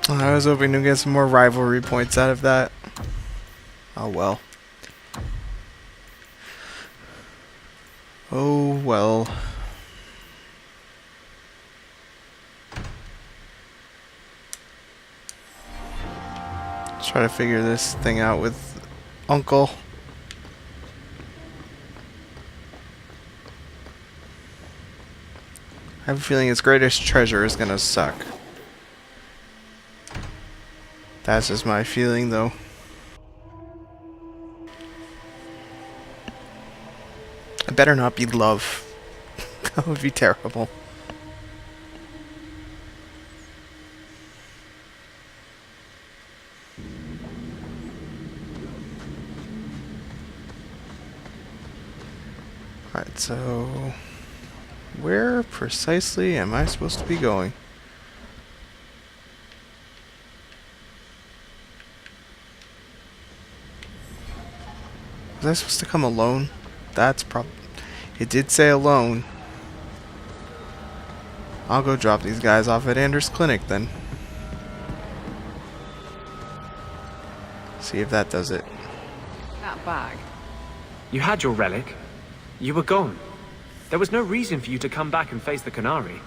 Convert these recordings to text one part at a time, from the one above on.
I was hoping to get some more rivalry points out of that. Oh well. Oh well. Let's try to figure this thing out with Uncle. I have a feeling his greatest treasure is gonna suck. That's just my feeling, though. It better not be love. That would be terrible. Alright, so where precisely am I supposed to be going? Was I supposed to come alone? That's It did say alone. I'll go drop these guys off at Anders' clinic then. See if that does it. That bag. You had your relic. You were gone. There was no reason for you to come back and face the Canary.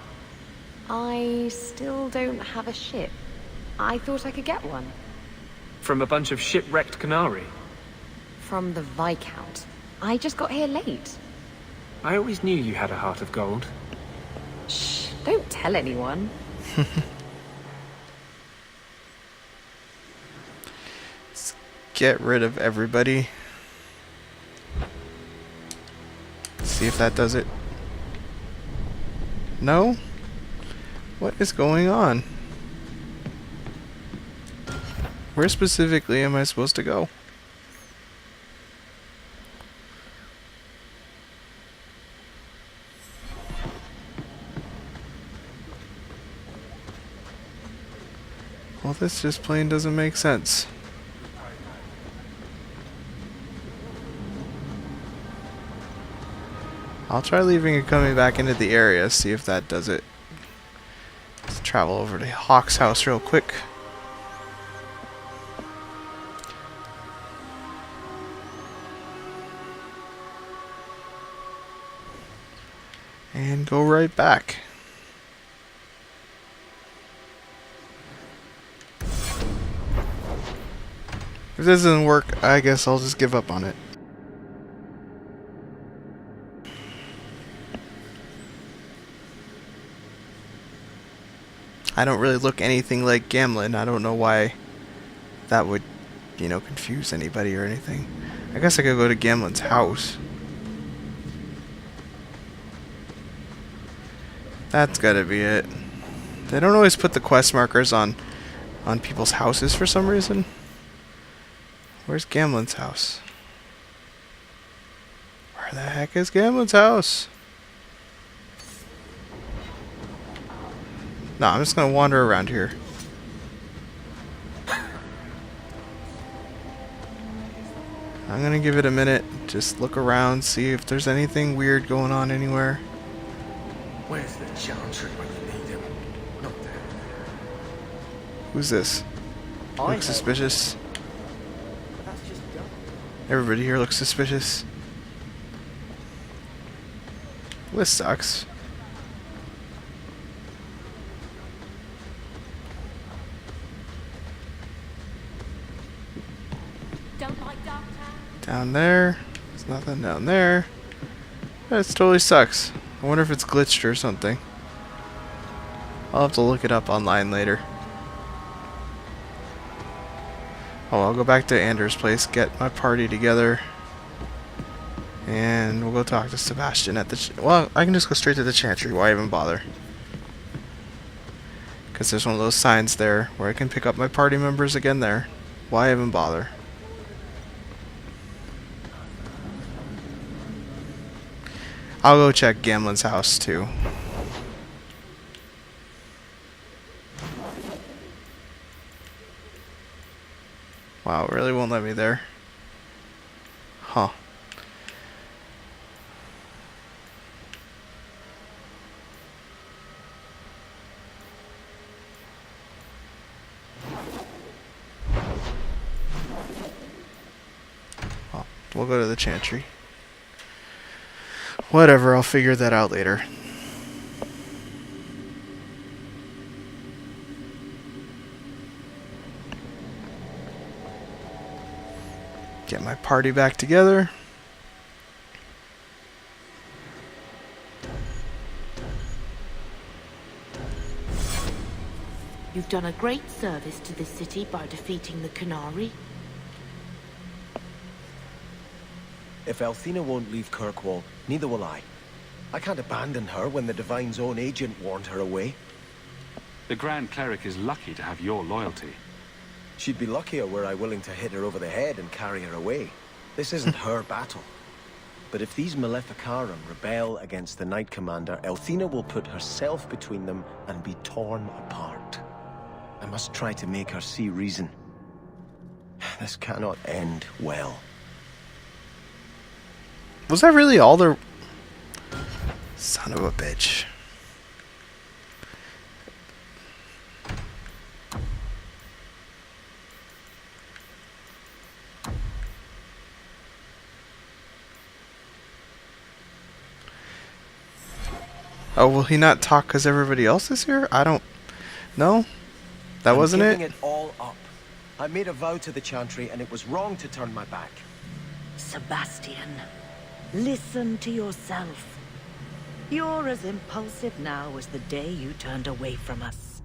I still don't have a ship. I thought I could get one. From a bunch of shipwrecked Canary. From the Viscount. I just got here late. I always knew you had a heart of gold. Shh, don't tell anyone. Let's get rid of everybody. See if that does it. No? What is going on? Where specifically am I supposed to go? Well, this just plain doesn't make sense. I'll try leaving and coming back into the area, see if that does it. Let's travel over to Hawke's house real quick. And go right back. If this doesn't work, I guess I'll just give up on it. I don't really look anything like Gamlin. I don't know why that would, confuse anybody or anything. I guess I could go to Gamlin's house. That's gotta be it. They don't always put the quest markers on people's houses for some reason. Where's Gamlin's house? Where the heck is Gamlin's house? No, I'm just gonna wander around here. I'm gonna give it a minute. Just look around, see if there's anything weird going on anywhere. Where's the Chantry when you need him? Not there. Who's this? Looks suspicious. That's just dumb. Everybody here looks suspicious. This sucks. Down there. There's nothing down there. That totally sucks. I wonder if it's glitched or something. I'll have to look it up online later. Oh, I'll go back to Anders' place, get my party together. And we'll go talk to Sebastian at the... Well, I can just go straight to the Chantry. Why even bother? Because there's one of those signs there where I can pick up my party members again there. Why even bother? I'll go check Gamlin's house too. Wow, it really won't let me there. Huh. We'll go to the Chantry. Whatever, I'll figure that out later. Get my party back together. You've done a great service to this city by defeating the Canary. If Althena won't leave Kirkwall, neither will I. I can't abandon her when the Divine's own agent warned her away. The Grand Cleric is lucky to have your loyalty. She'd be luckier were I willing to hit her over the head and carry her away. This isn't her battle. But if these Maleficarum rebel against the Knight Commander, Althena will put herself between them and be torn apart. I must try to make her see reason. This cannot end well. Was that really all there? Son of a bitch. Oh, will he not talk because everybody else is here? I don't... No? That wasn't I'm giving it? it all up. I made a vow to the Chantry, and it was wrong to turn my back. Sebastian, listen to yourself. You're as impulsive now as the day you turned away from us.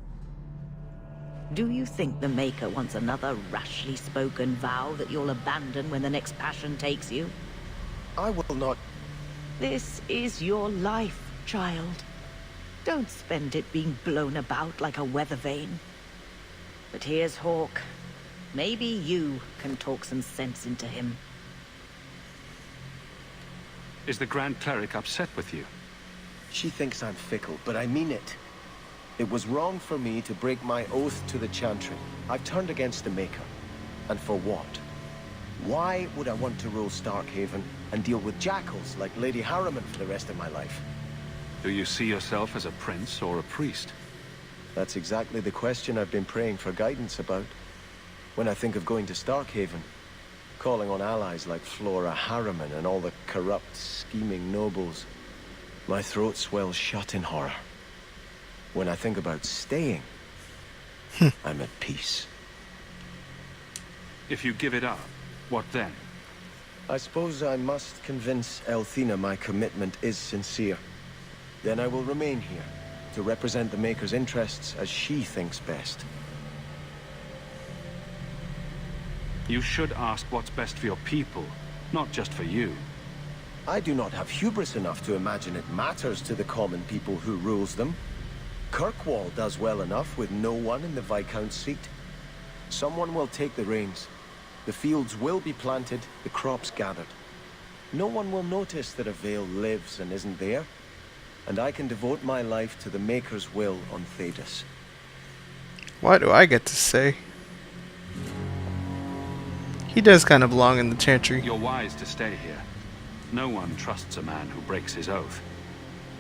Do you think the Maker wants another rashly spoken vow that you'll abandon when the next passion takes you? I will not... This is your life, child. Don't spend it being blown about like a weather vane. But here's Hawke. Maybe you can talk some sense into him. Is the Grand Cleric upset with you? She thinks I'm fickle, but I mean it. It was wrong for me to break my oath to the Chantry. I've turned against the Maker. And for what? Why would I want to rule Starkhaven and deal with jackals like Lady Harriman for the rest of my life? Do you see yourself as a prince or a priest? That's exactly the question I've been praying for guidance about. When I think of going to Starkhaven, calling on allies like Flora Harriman and all the corrupt, scheming nobles, my throat swells shut in horror. When I think about staying, I'm at peace. If you give it up, what then? I suppose I must convince Althena my commitment is sincere. Then I will remain here, to represent the Maker's interests as she thinks best. You should ask what's best for your people, not just for you. I do not have hubris enough to imagine it matters to the common people who rules them. Kirkwall does well enough with no one in the Viscount's seat. Someone will take the reins. The fields will be planted, the crops gathered. No one will notice that a Vale lives and isn't there. And I can devote my life to the Maker's will on Thedas. Why do I get to say? He does kind of belong in the Chantry. You're wise to stay here. No one trusts a man who breaks his oath.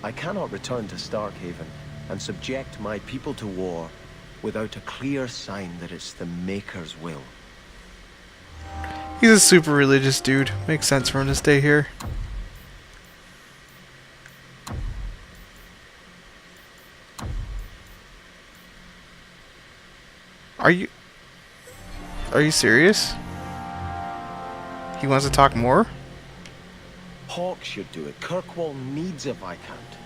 I cannot return to Starkhaven and subject my people to war without a clear sign that it's the Maker's will. He's a super religious dude. Makes sense for him to stay here. Are you serious? He wants to talk more? Hawke should do it. Kirkwall needs a Viscount.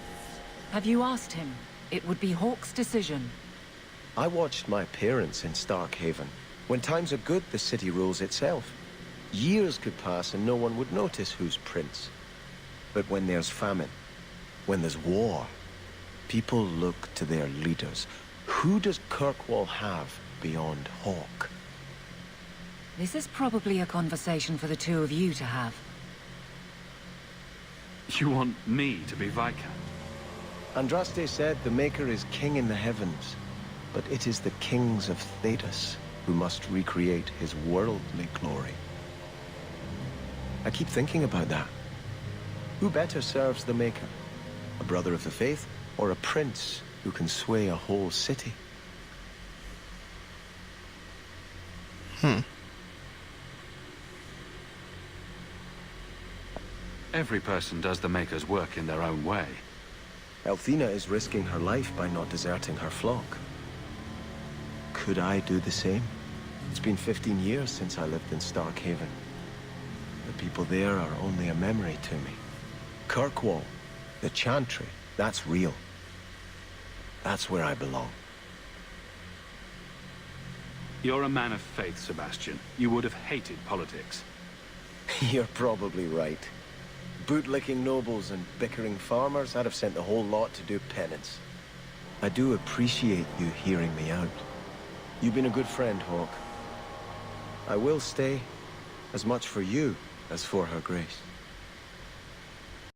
Have you asked him? It would be Hawke's decision. I watched my parents in Starkhaven. When times are good, the city rules itself. Years could pass and no one would notice who's prince. But when there's famine, when there's war, people look to their leaders. Who does Kirkwall have beyond Hawke? This is probably a conversation for the two of you to have. You want me to be Viscount? Andraste said the Maker is king in the heavens, but it is the kings of Thedas who must recreate his worldly glory. I keep thinking about that. Who better serves the Maker? A brother of the faith, or a prince who can sway a whole city? Every person does the Maker's work in their own way. Althena is risking her life by not deserting her flock. Could I do the same? It's been 15 years since I lived in Starkhaven. The people there are only a memory to me. Kirkwall, the Chantry, that's real. That's where I belong. You're a man of faith, Sebastian. You would have hated politics. You're probably right. Bootlicking nobles and bickering farmers, I'd have sent the whole lot to do penance. I do appreciate you hearing me out. You've been a good friend, Hawke. I will stay, as much for you as for her grace.